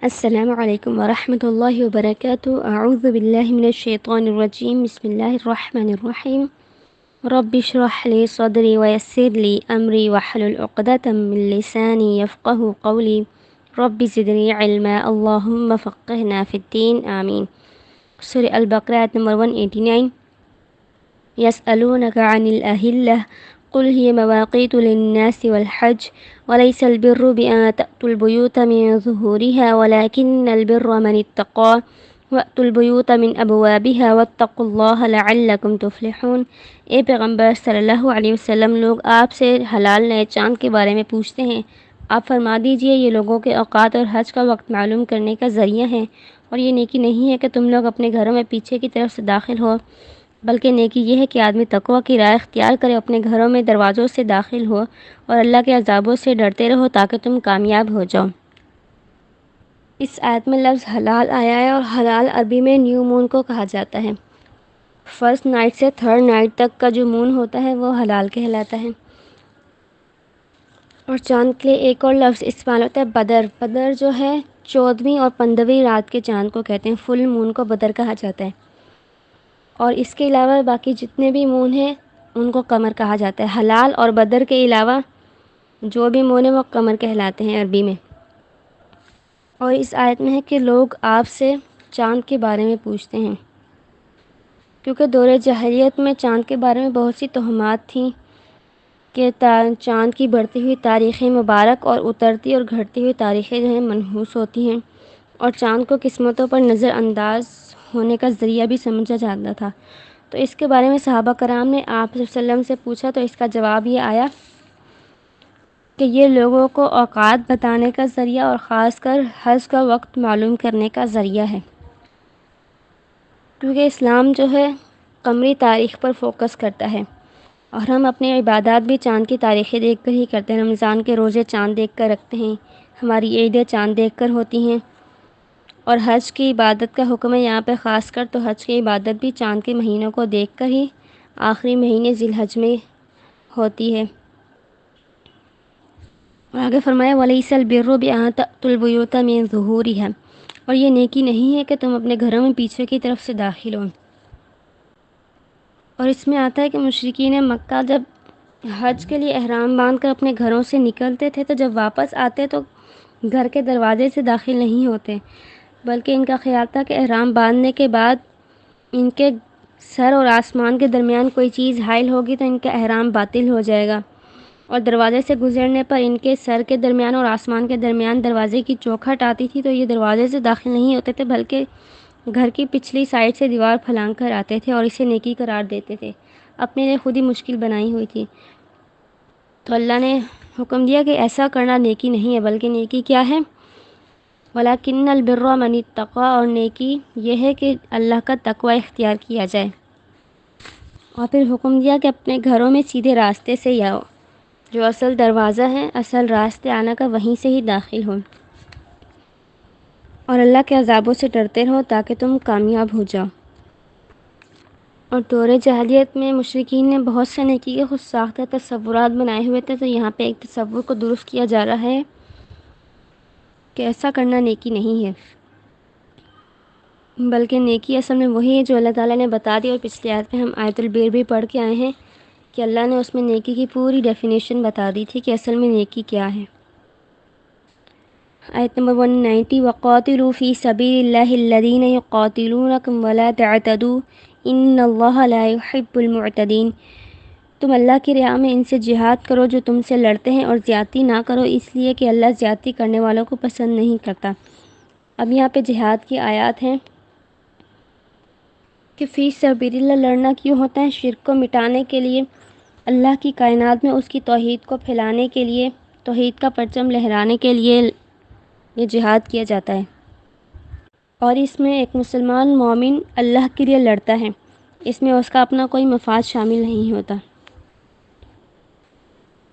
السلام علیکم ورحمۃ اللہ وبرکاتہ۔ اعوذ باللہ من الشیطان الرجیم، بسم اللہ الرحمن الرحیم۔ رب اشرح لی صدری ویسر لی امری واحلل عقدۃ من لسانی یفقہوا قولی رب زدنی علما اللہم فقہنا فی الدین آمین۔ سورہ البقرہ آیت نمبر 189۔ یسألونک عن الأہلة قل هي مواقیت للناس والحج وليس البر بأن تأتوا البيوت من ظهورها ولكن البر من اتقى وأتوا البيوت من أبوابها واتقوا الله لعلكم تفلحون۔ اے پیغمبر صلی اللہ علیہ وسلم، لوگ آپ سے حلال نئے چاند کے بارے میں پوچھتے ہیں، آپ فرما دیجئے یہ لوگوں کے اوقات اور حج کا وقت معلوم کرنے کا ذریعہ ہے، اور یہ نیکی نہیں ہے کہ تم لوگ اپنے گھروں میں پیچھے کی طرف سے داخل ہو، بلکہ نیکی یہ ہے کہ آدمی تقوی کی راہ اختیار کرے، اپنے گھروں میں دروازوں سے داخل ہو اور اللہ کے عذابوں سے ڈرتے رہو تاکہ تم کامیاب ہو جاؤ۔ اس آیت میں لفظ حلال آیا ہے، اور حلال عربی میں نیو مون کو کہا جاتا ہے۔ فرسٹ نائٹ سے تھرڈ نائٹ تک کا جو مون ہوتا ہے وہ حلال کہلاتا ہے۔ اور چاند کے لیے ایک اور لفظ استعمال ہوتا ہے بدر۔ بدر جو ہے 14ویں اور 15ویں رات کے چاند کو کہتے ہیں، فل مون کو بدر کہا جاتا ہے۔ اور اس کے علاوہ باقی جتنے بھی مون ہیں ان کو قمر کہا جاتا ہے۔ حلال اور بدر کے علاوہ جو بھی مون ہیں وہ قمر کہلاتے ہیں عربی میں۔ اور اس آیت میں ہے کہ لوگ آپ سے چاند کے بارے میں پوچھتے ہیں، کیونکہ دور جاہلیت میں چاند کے بارے میں بہت سی توہمات تھیں کہ چاند کی بڑھتی ہوئی تاریخیں مبارک اور اترتی اور گھٹتی ہوئی تاریخیں جو ہیں منحوس ہوتی ہیں، اور چاند کو قسمتوں پر نظر انداز ہونے کا ذریعہ بھی سمجھا جاتا تھا۔ تو اس کے بارے میں صحابہ کرام نے آپ صلی اللہ علیہ وسلم سے پوچھا، تو اس کا جواب یہ آیا کہ یہ لوگوں کو اوقات بتانے کا ذریعہ اور خاص کر حج کا وقت معلوم کرنے کا ذریعہ ہے، کیونکہ اسلام جو ہے قمری تاریخ پر فوکس کرتا ہے، اور ہم اپنے عبادات بھی چاند کی تاریخیں دیکھ کر ہی کرتے ہیں۔ رمضان کے روزے چاند دیکھ کر رکھتے ہیں، ہماری عیدیں چاند دیکھ کر ہوتی ہیں، اور حج کی عبادت کا حکم ہے یہاں پہ خاص کر، تو حج کی عبادت بھی چاند کے مہینوں کو دیکھ کر ہی آخری مہینے ذی الحج میں ہوتی ہے۔ اور آگے فرمایا وَلَيْسَ الْبِرُّ بِأَن تَأْتُوا الْبُيُوتَ مِن ظُهُورِهَا، اور یہ نیکی نہیں ہے کہ تم اپنے گھروں میں پیچھے کی طرف سے داخل ہو۔ اور اس میں آتا ہے کہ مشرکین مکہ جب حج کے لیے احرام باندھ کر اپنے گھروں سے نکلتے تھے، تو جب واپس آتے تو گھر کے دروازے سے داخل نہیں ہوتے، بلکہ ان کا خیال تھا کہ احرام باندھنے کے بعد ان کے سر اور آسمان کے درمیان کوئی چیز حائل ہوگی تو ان کا احرام باطل ہو جائے گا، اور دروازے سے گزرنے پر ان کے سر کے درمیان اور آسمان کے درمیان دروازے کی چوکھٹ آتی تھی، تو یہ دروازے سے داخل نہیں ہوتے تھے بلکہ گھر کی پچھلی سائڈ سے دیوار پھلانگ کر آتے تھے اور اسے نیکی قرار دیتے تھے، اپنے لیے خود ہی مشکل بنائی ہوئی تھی۔ تو اللہ نے حکم دیا کہ ایسا کرنا نیکی نہیں ہے، بلکہ نیکی کیا ہے؟ وَلَكِنَّ الْبِرَّ مَنِ اتَّقَى، اور نیکی یہ ہے کہ اللہ کا تقوی اختیار کیا جائے۔ اور پھر حکم دیا کہ اپنے گھروں میں سیدھے راستے سے ہی آؤ، جو اصل دروازہ ہے، اصل راستے آنا کا وہیں سے ہی داخل ہو، اور اللہ کے عذابوں سے ڈرتے رہو تاکہ تم کامیاب ہو جاؤ۔ اور دور جاہلیت میں مشرکین نے بہت سے نیکی کے خود ساختہ تصورات بنائے ہوئے تھے، تو یہاں پہ ایک تصور کو درست کیا جا رہا ہے کہ ایسا کرنا نیکی نہیں ہے، بلکہ نیکی اصل میں وہی ہے جو اللہ تعالیٰ نے بتا دی، اور پچھلی آیت میں ہم آیت البر بھی پڑھ کے آئے ہیں کہ اللہ نے اس میں نیکی کی پوری ڈیفینیشن بتا دی تھی کہ اصل میں نیکی کیا ہے۔ آیت نمبر 190 وَقَاتِلُوا فِي سَبِيلِ اللَّهِ الَّذِينَ يُقَاتِلُونَكُمْ وَلَا تَعْتَدُوا إِنَّ اللَّهَ لَا يُحِبُّ الْمُعْتَدِينَ، تم اللہ کی راہ میں ان سے جہاد کرو جو تم سے لڑتے ہیں، اور زیادتی نہ کرو اس لیے کہ اللہ زیادتی کرنے والوں کو پسند نہیں کرتا۔ اب یہاں پہ جہاد کی آیات ہیں کہ فی سبیل اللہ لڑنا کیوں ہوتا ہے؟ شرک کو مٹانے کے لیے، اللہ کی کائنات میں اس کی توحید کو پھیلانے کے لیے، توحید کا پرچم لہرانے کے لیے یہ جہاد کیا جاتا ہے، اور اس میں ایک مسلمان مومن اللہ کے لیے لڑتا ہے، اس میں اس کا اپنا کوئی مفاد شامل نہیں ہوتا۔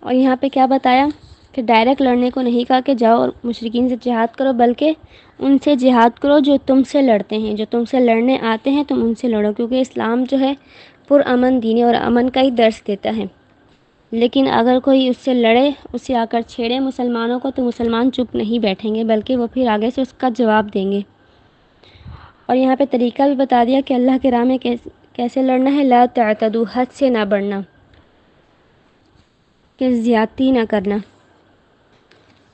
اور یہاں پہ کیا بتایا کہ ڈائریکٹ لڑنے کو نہیں کہا کہ جاؤ اور مشرکین سے جہاد کرو، بلکہ ان سے جہاد کرو جو تم سے لڑتے ہیں، جو تم سے لڑنے آتے ہیں تم ان سے لڑو، کیونکہ اسلام جو ہے پرامن دین ہے اور امن کا ہی درس دیتا ہے۔ لیکن اگر کوئی اس سے لڑے، اسے آ کر چھیڑے مسلمانوں کو، تو مسلمان چپ نہیں بیٹھیں گے بلکہ وہ پھر آگے سے اس کا جواب دیں گے۔ اور یہاں پہ طریقہ بھی بتا دیا کہ اللہ کے راہ میں کیسے لڑنا ہے۔ لا تعتدوا، حد سے نہ بڑھنا، کہ زیادتی نہ کرنا،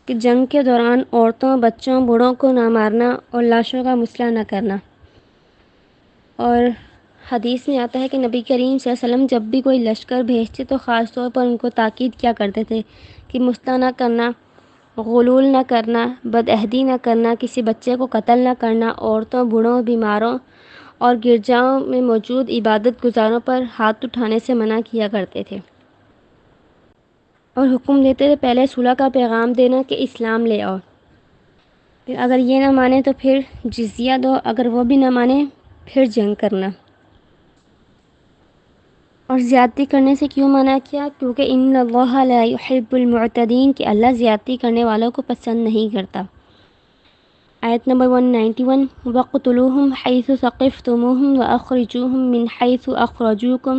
کہ جنگ کے دوران عورتوں، بچوں، بوڑھوں کو نہ مارنا اور لاشوں کا مسئلہ نہ کرنا۔ اور حدیث میں آتا ہے کہ نبی کریم صلی اللہ علیہ وسلم جب بھی کوئی لشکر بھیجتے تو خاص طور پر ان کو تاکید کیا کرتے تھے کہ مسئلہ نہ کرنا، غلول نہ کرنا، بدعہدی نہ کرنا، کسی بچے کو قتل نہ کرنا، عورتوں، بوڑھوں، بیماروں اور گرجاؤں میں موجود عبادت گزاروں پر ہاتھ اٹھانے سے منع کیا کرتے تھے، اور حکم دیتے تھے پہلے صلح کا پیغام دینا کہ اسلام لے آؤ، پھر اگر یہ نہ مانے تو پھر جزیہ دو، اگر وہ بھی نہ مانے پھر جنگ کرنا۔ اور زیادتی کرنے سے کیوں منع کیا؟ کیونکہ ان اللہ لا يحب المعتدین، کہ اللہ زیادتی کرنے والوں کو پسند نہیں کرتا۔ آیت نمبر 191، وَاقْتُلُوهُمْ حَيْثُ ثَقِفْتُمُوهُمْ وَأَخْرِجُوهُمْ مِنْ حَيْثُ أَخْرَجُوكُمْ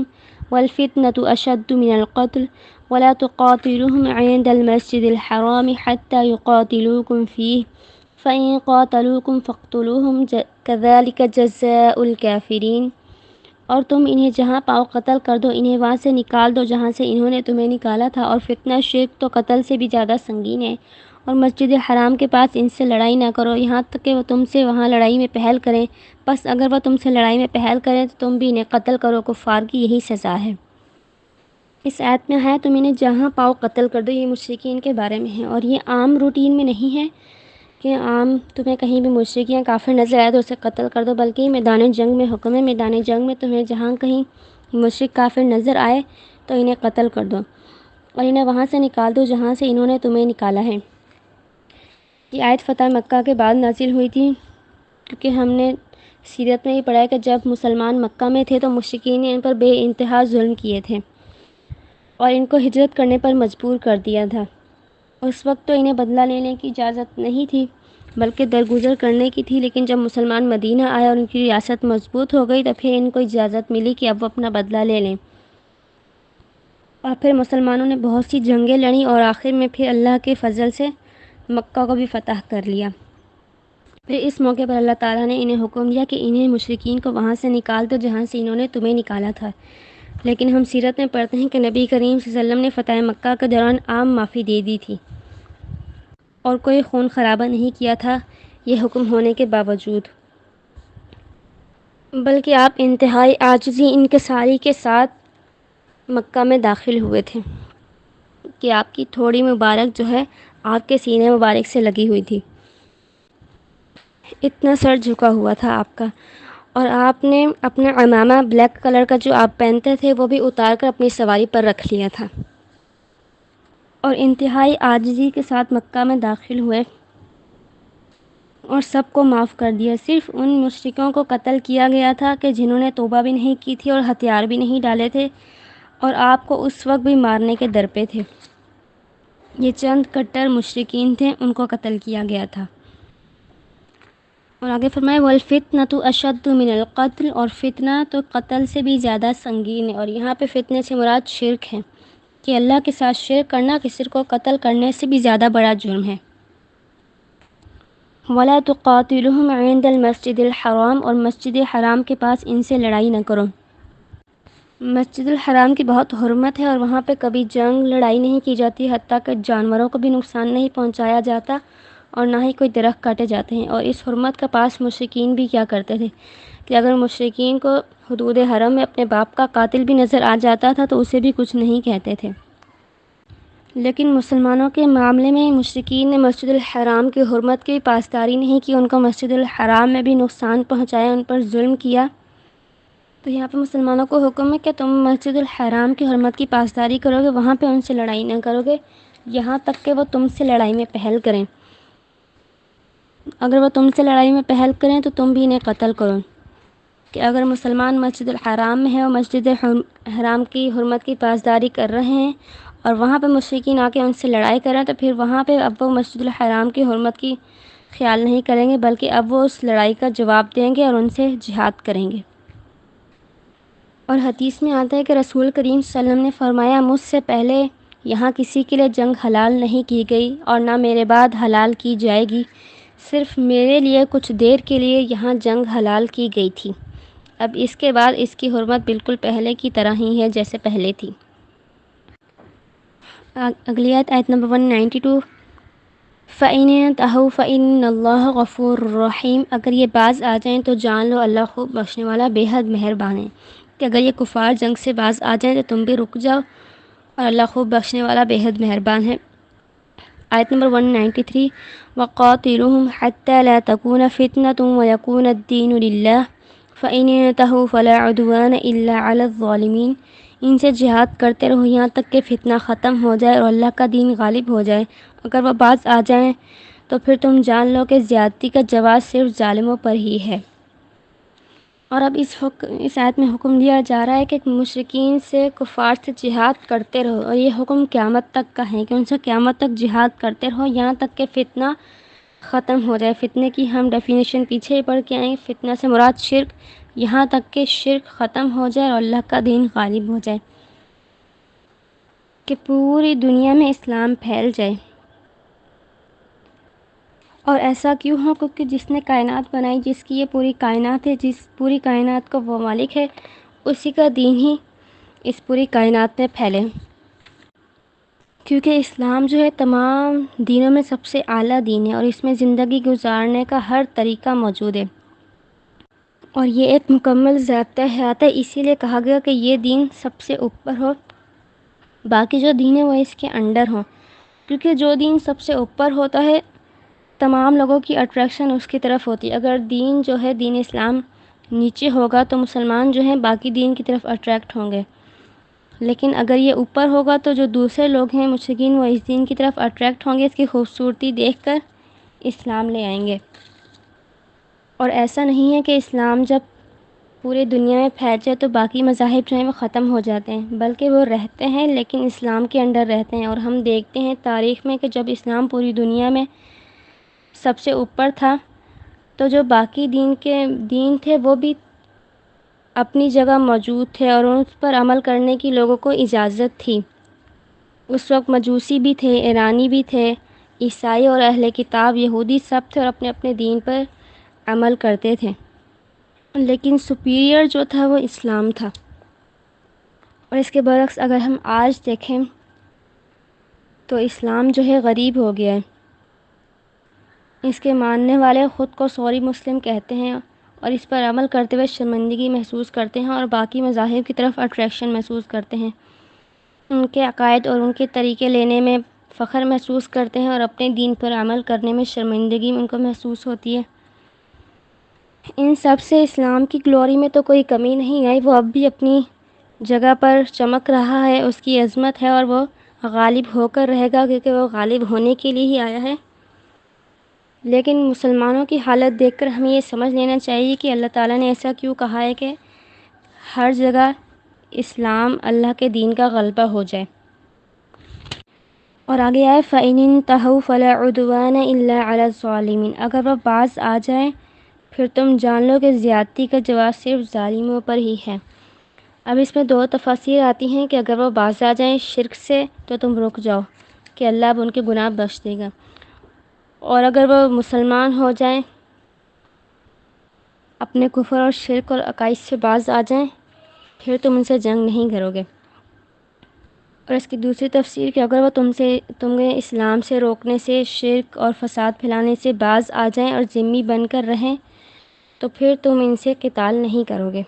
وَالْفِتْنَةُ أَشَدُّ مِنَ الْقَتْلِ وَلَا تُقَاتِلُوهُمْ عِنْدَ الْمَسْجِدِ الْحَرَامِ حَتَّى يُقَاتِلُوكُمْ فِيهِ فَإِنْ قَاتَلُوكُمْ فَاقْتُلُوهُمْ كَذَلِكَ جَزَاءُ الْكَافِرِينَ۔ اور تم انہیں جہاں پاؤ قتل کر دو، انہیں وہاں سے نکال دو جہاں سے انہوں نے تمہیں نکالا تھا، اور فتنہ شرک تو قتل سے بھی زیادہ سنگین ہے۔ اور مسجد حرام کے پاس ان سے لڑائی نہ کرو یہاں تک کہ وہ تم سے وہاں لڑائی میں پہل کریں، بس اگر وہ تم سے لڑائی میں پہل کریں تو تم بھی انہیں قتل کرو، کفار کی یہی سزا ہے۔ اس آیت میں ہے تم انہیں جہاں پاؤ قتل کر دو، یہ مشرکین کے بارے میں ہے، اور یہ عام روٹین میں نہیں ہے کہ عام تمہیں کہیں بھی مشرک یا کافر نظر آئے تو اسے قتل کر دو، بلکہ میدان جنگ میں حکم ہے، میدان جنگ میں تمہیں جہاں کہیں مشرک کافر نظر آئے تو انہیں قتل کر دو، اور انہیں وہاں سے نکال دو جہاں سے انہوں نے تمہیں نکالا ہے۔ یہ آیت فتح مکہ کے بعد نازل ہوئی تھی، کیونکہ ہم نے سیرت میں یہ پڑھا ہے کہ جب مسلمان مکہ میں تھے تو مشرکین نے ان پر بے انتہا ظلم کیے تھے اور ان کو ہجرت کرنے پر مجبور کر دیا تھا۔ اس وقت تو انہیں بدلہ لینے کی اجازت نہیں تھی بلکہ درگزر کرنے کی تھی، لیکن جب مسلمان مدینہ آئے اور ان کی ریاست مضبوط ہو گئی تو پھر ان کو اجازت ملی کہ اب وہ اپنا بدلہ لے لیں، اور پھر مسلمانوں نے بہت سی جنگیں لڑیں اور آخر میں پھر اللہ کے فضل سے مکہ کو بھی فتح کر لیا۔ پھر اس موقع پر اللہ تعالیٰ نے انہیں حکم دیا کہ انہیں مشرکین کو وہاں سے نکال دو جہاں سے انہوں نے تمہیں نکالا تھا، لیکن ہم سیرت میں پڑھتے ہیں کہ نبی کریم صلی اللہ علیہ وسلم نے فتح مکہ کے دوران عام معافی دے دی تھی اور کوئی خون خرابہ نہیں کیا تھا یہ حکم ہونے کے باوجود، بلکہ آپ انتہائی عاجزی انکساری کے ساتھ مکہ میں داخل ہوئے تھے کہ آپ کی تھوڑی مبارک جو ہے آپ کے سینے مبارک سے لگی ہوئی تھی، اتنا سر جھکا ہوا تھا آپ کا، اور آپ نے اپنا عمامہ بلیک کلر کا جو آپ پہنتے تھے وہ بھی اتار کر اپنی سواری پر رکھ لیا تھا، اور انتہائی عاجزی کے ساتھ مکہ میں داخل ہوئے اور سب کو معاف کر دیا۔ صرف ان مشرکوں کو قتل کیا گیا تھا کہ جنہوں نے توبہ بھی نہیں کی تھی اور ہتھیار بھی نہیں ڈالے تھے اور آپ کو اس وقت بھی مارنے کے در پہ تھے۔ یہ چند کٹر مشرکین تھے، ان کو قتل کیا گیا تھا۔ اور آگے فرمائے وَالْفِتْنَةُ أَشَدُّ مِنَ الْقَتْلِ، اور فتنہ تو قتل سے بھی زیادہ سنگین ہے، اور یہاں پہ فتنے سے مراد شرک ہے کہ اللہ کے ساتھ شرک کرنا کسی کو قتل کرنے سے بھی زیادہ بڑا جرم ہے۔ وَلَا تُقَاتِلُوهُمْ عِنْدَ الْمَسْجِدِ الْحَرَامِ، اور مسجد حرام کے پاس ان سے لڑائی نہ کرو۔ مسجد الحرام کی بہت حرمت ہے اور وہاں پہ کبھی جنگ لڑائی نہیں کی جاتی، حتیٰ کہ جانوروں کو بھی نقصان نہیں پہنچایا جاتا اور نہ ہی کوئی درخت کاٹے جاتے ہیں۔ اور اس حرمت کا پاس مشرکین بھی کیا کرتے تھے کہ اگر مشرکین کو حدود حرم میں اپنے باپ کا قاتل بھی نظر آ جاتا تھا تو اسے بھی کچھ نہیں کہتے تھے، لیکن مسلمانوں کے معاملے میں مشرکین نے مسجد الحرام کی حرمت کی پاسداری نہیں کی، ان کو مسجد الحرام میں بھی نقصان پہنچایا، ان پر ظلم کیا۔ تو یہاں پہ مسلمانوں کو حکم ہے کہ تم مسجد الحرام کی حرمت کی پاسداری کرو گے، وہاں پہ ان سے لڑائی نہ کرو گے یہاں تک کہ وہ تم سے لڑائی میں پہل کریں، اگر وہ تم سے لڑائی میں پہل کریں تو تم بھی انہیں قتل کرو۔ کہ اگر مسلمان مسجد الحرام میں ہے اور مسجد حرام کی حرمت کی پاسداری کر رہے ہیں اور وہاں پہ مشرکین آ کے ان سے لڑائی کریں تو پھر وہاں پہ اب وہ مسجد الحرام کی حرمت کی خیال نہیں کریں گے، بلکہ اب وہ اس لڑائی کا جواب دیں گے اور ان سے جہاد کریں گے۔ اور حدیث میں آتا ہے کہ رسول کریم صلی اللہ علیہ وسلم نے فرمایا مجھ سے پہلے یہاں کسی کے لیے جنگ حلال نہیں کی گئی اور نہ میرے بعد حلال کی جائے گی، صرف میرے لیے کچھ دیر کے لیے یہاں جنگ حلال کی گئی تھی، اب اس کے بعد اس کی حرمت بالکل پہلے کی طرح ہی ہے جیسے پہلے تھی۔ اگلی آیت نمبر 192، فَإِنِ انتَهَوْا فَإِنَّ اللَّهَ غَفُورٌ رَحِيمٌ، اگر یہ باز آ جائیں تو جان لو اللہ خوب بخشنے والا بے حد مہربان ہے، کہ اگر یہ کفار جنگ سے باز آ جائیں تو تم بھی رک جاؤ، اور اللہ خوب بخشنے والا بے حد مہربان ہے۔ آیت نمبر 193، وَقَاتِلُوهُمْ حَتَّى لَا تَكُونَ فِتْنَةٌ وَيَكُونَ الدِّينُ لِلَّهِ فَإِنِ انتَهَوْا فَلَا عُدْوَانَ إِلَّا عَلَى الظَّالِمِينَ، ان سے جہاد کرتے رہو یہاں تک کہ فتنہ ختم ہو جائے اور اللہ کا دین غالب ہو جائے، اگر وہ باز آ جائیں تو پھر تم جان لو کہ زیادتی کا جواز صرف ظالموں پر ہی ہے۔ اور اب اس آیت میں حکم دیا جا رہا ہے کہ مشرکین سے، کفار سے جہاد کرتے رہو، اور یہ حکم قیامت تک کا ہے کہ ان سے قیامت تک جہاد کرتے رہو یہاں تک کہ فتنہ ختم ہو جائے۔ فتنے کی ہم ڈیفینیشن پیچھے ہی پڑھ کے آئیں، فتنہ سے مراد شرک، یہاں تک کہ شرک ختم ہو جائے اور اللہ کا دین غالب ہو جائے، کہ پوری دنیا میں اسلام پھیل جائے۔ اور ایسا کیوں ہو؟ کیونکہ جس نے کائنات بنائی، جس کی یہ پوری کائنات ہے، جس پوری کائنات کا وہ مالک ہے، اسی کا دین ہی اس پوری کائنات میں پھیلے، کیونکہ اسلام جو ہے تمام دینوں میں سب سے اعلیٰ دین ہے اور اس میں زندگی گزارنے کا ہر طریقہ موجود ہے، اور یہ ایک مکمل ضابطۂ حیات ہے، اسی لیے کہا گیا کہ یہ دین سب سے اوپر ہو، باقی جو دین ہے وہ اس کے انڈر ہوں، کیونکہ جو دین سب سے اوپر ہوتا ہے تمام لوگوں کی اٹریکشن اس کی طرف ہوتی ہے۔ اگر دین جو ہے دین اسلام نیچے ہوگا تو مسلمان جو ہیں باقی دین کی طرف اٹریکٹ ہوں گے، لیکن اگر یہ اوپر ہوگا تو جو دوسرے لوگ ہیں مشرکین، وہ اس دین کی طرف اٹریکٹ ہوں گے، اس کی خوبصورتی دیکھ کر اسلام لے آئیں گے۔ اور ایسا نہیں ہے کہ اسلام جب پوری دنیا میں پھیل جائے تو باقی مذاہب جو ہیں وہ ختم ہو جاتے ہیں، بلکہ وہ رہتے ہیں لیکن اسلام کے انڈر رہتے ہیں، اور ہم دیکھتے ہیں تاریخ میں کہ جب اسلام پوری دنیا میں سب سے اوپر تھا تو جو باقی دین تھے وہ بھی اپنی جگہ موجود تھے اور اس پر عمل کرنے کی لوگوں کو اجازت تھی۔ اس وقت مجوسی بھی تھے، ایرانی بھی تھے، عیسائی اور اہل کتاب یہودی سب تھے اور اپنے اپنے دین پر عمل کرتے تھے، لیکن سپیریئر جو تھا وہ اسلام تھا۔ اور اس کے برعکس اگر ہم آج دیکھیں تو اسلام جو ہے غریب ہو گیا ہے، اس کے ماننے والے خود کو سوری مسلم کہتے ہیں اور اس پر عمل کرتے ہوئے شرمندگی محسوس کرتے ہیں اور باقی مذاہب کی طرف اٹریکشن محسوس کرتے ہیں، ان کے عقائد اور ان کے طریقے لینے میں فخر محسوس کرتے ہیں اور اپنے دین پر عمل کرنے میں شرمندگی ان کو محسوس ہوتی ہے۔ ان سب سے اسلام کی گلوری میں تو کوئی کمی نہیں آئی، وہ اب بھی اپنی جگہ پر چمک رہا ہے، اس کی عظمت ہے اور وہ غالب ہو کر رہے گا، کیونکہ وہ غالب ہونے کے لیے ہی آیا ہے۔ لیکن مسلمانوں کی حالت دیکھ کر ہمیں یہ سمجھ لینا چاہیے کہ اللہ تعالیٰ نے ایسا کیوں کہا ہے کہ ہر جگہ اسلام، اللہ کے دین کا غلبہ ہو جائے۔ اور آگے آئے فَإِنِ انتَهَوْا فَلَا عُدْوَانَ إِلَّا عَلَى الظَّالِمِينَ، اگر وہ باز آ جائیں پھر تم جان لو کہ زیادتی کا جواز صرف ظالموں پر ہی ہے۔ اب اس میں دو تفاسیر آتی ہیں کہ اگر وہ باز آ جائیں شرک سے تو تم رک جاؤ کہ اللہ اب ان کے گناہ بخش دے گا، اور اگر وہ مسلمان ہو جائیں، اپنے کفر اور شرک اور عقائد سے باز آ جائیں، پھر تم ان سے جنگ نہیں کرو گے۔ اور اس کی دوسری تفسیر کہ اگر وہ تمہیں اسلام سے روکنے سے، شرک اور فساد پھیلانے سے باز آ جائیں اور ذمہ بن کر رہیں تو پھر تم ان سے قتال نہیں کرو گے۔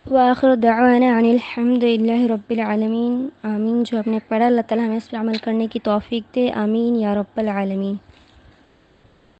وآخر دعوانا عن الحمد للہ رب العالمین، آمین۔ جو ہم نے پڑھا اللہ تعالیٰ ہمیں اس پر عمل کرنے کی توفیق دے، آمین یا رب العالمین۔